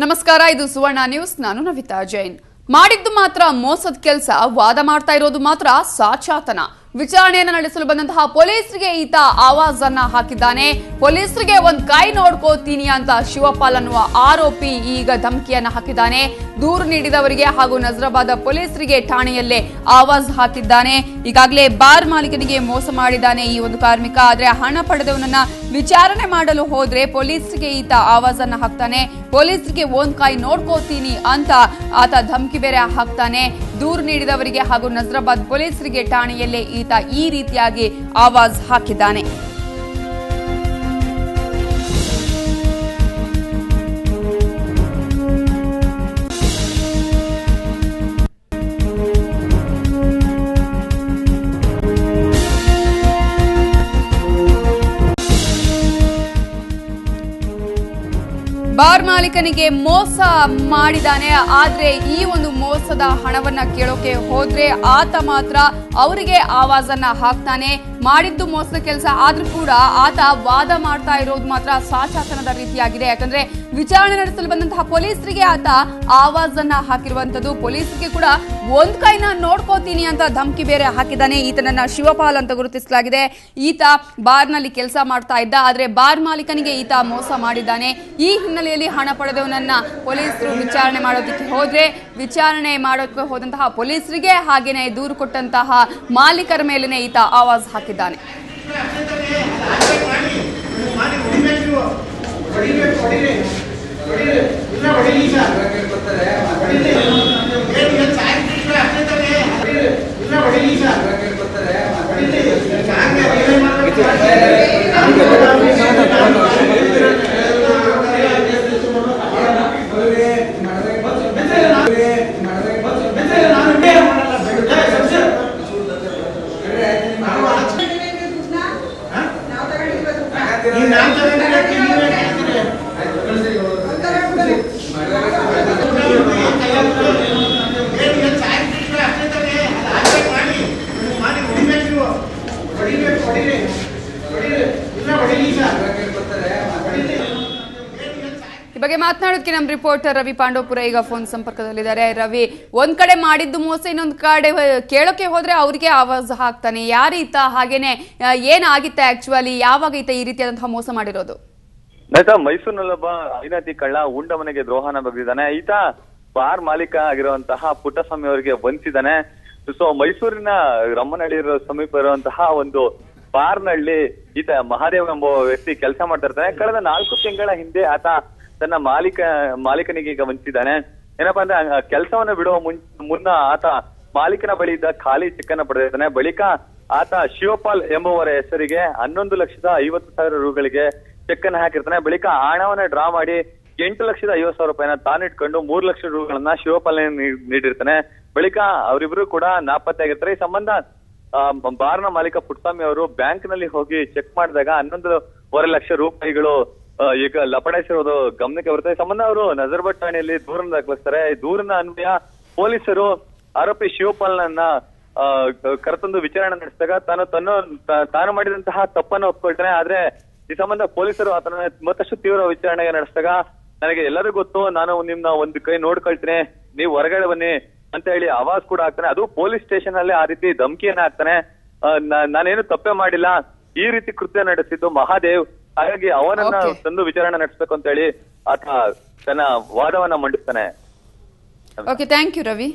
ನಮಸ್ಕಾರ, ಇದು ಸುವರ್ಣ ನ್ಯೂಸ್. ನಾನು ನವಿತಾ ಜೈನ್. ಮಾಡಿದ್ದು ಮಾತ್ರ ಮೋಸದ ಕೆಲಸ, ವಾದ ಮಾಡ್ತಾ ಇರೋದು ಮಾತ್ರ ಸಾಚಾತನ. ವಿಚಾರಣೆಯನ್ನು ನಡೆಸಲು ಬಂದಂತಹ ಪೊಲೀಸರಿಗೆ ಈತ ಆವಾಜ್ ಅನ್ನ ಹಾಕಿದ್ದಾನೆ. ಪೊಲೀಸರಿಗೆ ಒಂದ್ ಕೈ ನೋಡ್ಕೋತೀನಿ ಅಂತ ಶಿವಪಾಲ್ ಅನ್ನುವ ಆರೋಪಿ ಈಗ ಧಮಕಿಯನ್ನ ಹಾಕಿದ್ದಾನೆ. ದೂರು ನೀಡಿದವರಿಗೆ ಹಾಗೂ ನಜರಾಬಾದ್ ಪೊಲೀಸರಿಗೆ ಠಾಣೆಯಲ್ಲೇ ಆವಾಜ್ ಹಾಕಿದ್ದಾನೆ. ಈಗಾಗಲೇ ಬಾರ್ ಮಾಲೀಕನಿಗೆ ಮೋಸ ಮಾಡಿದ್ದಾನೆ ಈ ಒಂದು ಕಾರ್ಮಿಕ. ಆದ್ರೆ ಹಣ ಪಡೆದವನನ್ನ ವಿಚಾರಣೆ ಮಾಡಲು ಹೋದ್ರೆ ಪೊಲೀಸರಿಗೆ ಈತ ಆವಾಜ್ ಅನ್ನ ಹಾಕ್ತಾನೆ. ಪೊಲೀಸರಿಗೆ ಒಂದ್ ಕೈ ನೋಡ್ಕೋತೀನಿ ಅಂತ ಆತ ಧಮಕಿ ಬೇರೆ ಹಾಕ್ತಾನೆ. ದೂರು ನೀಡಿದವರಿಗೆ ಹಾಗೂ ನಜರಾಬಾದ್ ಪೊಲೀಸರಿಗೆ ಠಾಣೆಯಲ್ಲೇ ಈತ ಈ ರೀತಿಯಾಗಿ ಆವಾಜ್ ಹಾಕಿದ್ದಾನೆ. ಬಾರ್ ಮಾಲೀಕನಿಗೆ ಮೋಸ ಮಾಡಿದ್ದಾನೆ. ಆದ್ರೆ ಈ ಒಂದು ಮೋಸದ ಹಣವನ್ನ ಕೇಳೋಕೆ ಹೋದ್ರೆ ಆತ ಮಾತ್ರ ಅವರಿಗೆ ಆವಾಜನ್ನ ಹಾಕ್ತಾನೆ. ಮಾಡಿದ್ದು ಮೋಸದ ಕೆಲಸ ಆದ್ರೂ ಕೂಡ ಆತ ವಾದ ಮಾಡ್ತಾ ಇರೋದು ಮಾತ್ರ ಸಾಚಾತನದ ರೀತಿಯಾಗಿದೆ. ಯಾಕಂದ್ರೆ ವಿಚಾರಣೆ ನಡೆಸಲು ಬಂದಂತಹ ಪೊಲೀಸರಿಗೆ ಆತ ಆವಾಜನ್ನ ಹಾಕಿರುವಂತದ್ದು. ಪೊಲೀಸರಿಗೆ ಕೂಡ ಒಂದ್ ಕೈನ ನೋಡ್ಕೋತೀನಿ ಅಂತ ಧಮಕಿ ಬೇರೆ ಹಾಕಿದ್ದಾನೆ. ಈತನನ್ನ ಶಿವಪಾಲ್ ಅಂತ ಗುರುತಿಸಲಾಗಿದೆ. ಈತ ಬಾರ್ನಲ್ಲಿ ಕೆಲಸ ಮಾಡ್ತಾ ಇದ್ದ. ಆದ್ರೆ ಬಾರ್ ಮಾಲೀಕನಿಗೆ ಈತ ಮೋಸ ಮಾಡಿದ್ದಾನೆ. ಈ ಹಿನ್ನೆಲೆಯಲ್ಲಿ ಹಣ ಪಡೆದವನನ್ನ ಪೊಲೀಸರು ವಿಚಾರಣೆ ಮಾಡೋದಕ್ಕೆ ಹೋದ್ರೆ ವಿಚಾರಣೆ ಮಾಡೋಕೆ ಹೋದಂತಹ ಪೊಲೀಸರಿಗೆ ಹಾಗೇನೆ ದೂರು ಕೊಟ್ಟಂತಹ ಮಾಲೀಕರ ಮೇಲೆನೆ ಈತ ಆವಾಜ್ ಹಾಕಿದ್ದಾನೆ. ಈ ಬಗ್ಗೆ ಮಾತನಾಡೋದಕ್ಕೆ ನಮ್ಮ ರಿಪೋರ್ಟರ್ ರವಿ ಪಾಂಡವಪುರ ಈಗ ಫೋನ್ ಸಂಪರ್ಕದಲ್ಲಿದ್ದಾರೆ. ರವಿ, ಒಂದ್ ಕಡೆ ಮಾಡಿದ್ದು ಮೋಸ, ಇನ್ನೊಂದ್ ಕಡೆ ಕೇಳೋಕೆ ಹೋದ್ರೆ ಅವ್ರಿಗೆ ಆವಾಜ್ ಹಾಕ್ತಾನೆ. ಯಾರೀತ? ಹಾಗೇನೆ ಏನಾಗಿತ್ತ ಆಕ್ಚುಲಿ? ಯಾವಾಗ ಈತ ಈ ರೀತಿಯಾದಂತಹ ಮೋಸ ಮಾಡಿರೋದು? ಮೈಸೂರಿನಲ್ಲೊಬ್ಬ ಅವಿನಾತಿ ಕಳ್ಳ ಉಂಡ ಮನೆಗೆ ದ್ರೋಹನ ಬಗೆದಿದ್ದಾನೆ. ಈತ ಬಾರ್ ಮಾಲೀಕ ಆಗಿರುವಂತಹ ಪುಟ್ಟಸ್ವಾಮಿ ಅವರಿಗೆ ವಂಚಿಸಿದ್ದಾನೆ. ಸೊ ಮೈಸೂರಿನ ರಮ್ಮನಹಳ್ಳಿ ಸಮೀಪ ಇರುವಂತಹ ಒಂದು ಬಾರ್ನಲ್ಲಿ ಈತ ಮಹಾದೇವ್ ಎಂಬ ವ್ಯಕ್ತಿ ಕೆಲಸ ಮಾಡ್ತಾ ಇರ್ತಾನೆ. ಕಳೆದ 4 ತಿಂಗಳ ಹಿಂದೆ ಆತ ತನ್ನ ಮಾಲೀಕನಿಗೆ ಈಗ ವಂಚಿಸಿದ್ದಾನೆ. ಏನಪ್ಪಾ ಅಂದ್ರೆ ಕೆಲಸವನ್ನ ಬಿಡುವ ಮುನ್ನ ಆತ ಮಾಲೀಕನ ಬಳಿ ಇದ್ದ ಖಾಲಿ ಚೆಕ್ ಅನ್ನ ಪಡೆದಿದ್ದಾನೆ. ಬಳಿಕ ಆತ ಶಿವಪಾಲ್ ಎಂಬುವರ ಹೆಸರಿಗೆ 11,50,000 ರೂಗಳಿಗೆ ಚೆಕ್ ಅನ್ನ ಹಾಕಿರ್ತಾನೆ. ಬಳಿಕ ಹಣವನ್ನ ಡ್ರಾ ಮಾಡಿ 8,50,000 ರೂಪಾಯಿನ ತಾನಿಟ್ಕೊಂಡು 3 ಲಕ್ಷ ರೂಪಾಯಿಗಳನ್ನ ಶಿವಪಾಲ್ ನೀಡಿರ್ತಾನೆ. ಬಳಿಕ ಅವರಿಬ್ರು ಕೂಡ ನಾಪತ್ತೆ ಆಗಿರ್ತಾರೆ. ಈ ಸಂಬಂಧ ಬಾರ್ನ ಮಾಲೀಕ ಪುಟ್ಟಸ್ವಾಮಿ ಅವರು ಬ್ಯಾಂಕ್ ನಲ್ಲಿ ಹೋಗಿ ಚೆಕ್ ಮಾಡಿದಾಗ 11.5 ಲಕ್ಷ ರೂಪಾಯಿಗಳು ಈಗ ಲಪಡಾಯಿಸಿರೋದು ಗಮನಕ್ಕೆ ಬರುತ್ತೆ. ಈ ಸಂಬಂಧ ಅವರು ನಜರಾಬಾದ್ ಠಾಣೆಯಲ್ಲಿ ದೂರನ್ನ ದಾಖಲಿಸ್ತಾರೆ. ಈ ದೂರಿನ ಅನ್ವಯ ಪೊಲೀಸರು ಆರೋಪಿ ಶಿವಪಾಲ್ನನ್ನ ಕರೆತಂದು ವಿಚಾರಣೆ ನಡೆಸಿದಾಗ ತಾನು ಮಾಡಿದಂತಹ ತಪ್ಪನ್ನು ಒಪ್ಕೊಳ್ತಾನೆ. ಆದ್ರೆ ಈ ಸಂಬಂಧ ಪೊಲೀಸರು ಆತನ ಮತ್ತಷ್ಟು ತೀವ್ರ ವಿಚಾರಣೆಗೆ ನಡೆಸಿದಾಗ ನನಗೆ ಎಲ್ಲರಿಗೂ ಗೊತ್ತು, ನಾನು ನಿಮ್ನ ಒಂದು ಕೈ ನೋಡ್ಕೊಳ್ತೀನಿ, ನೀವು ಹೊರಗಡೆ ಬನ್ನಿ ಅಂತ ಹೇಳಿ ಆವಾಜ್ ಕೂಡ ಹಾಕ್ತಾನೆ. ಅದು ಪೊಲೀಸ್ ಸ್ಟೇಷನ್ ಅಲ್ಲಿ ಆ ರೀತಿ ಧಮಕಿಯನ್ನ ಹಾಕ್ತಾನೆ. ನಾನೇನು ತಪ್ಪೇ ಮಾಡಿಲ್ಲ, ಈ ರೀತಿ ಕೃತ್ಯ ನಡೆಸಿದ್ದು ಮಹಾದೇವ್, ಹಾಗಾಗಿ ಅವನನ್ನ ತಂದು ವಿಚಾರಣೆ ನಡೆಸಬೇಕು ಅಂತ ಹೇಳಿ ಆತ ತನ್ನ ವಾದವನ್ನ ಮಂಡಿಸ್ತಾನೆ. Okay, thank you Ravi.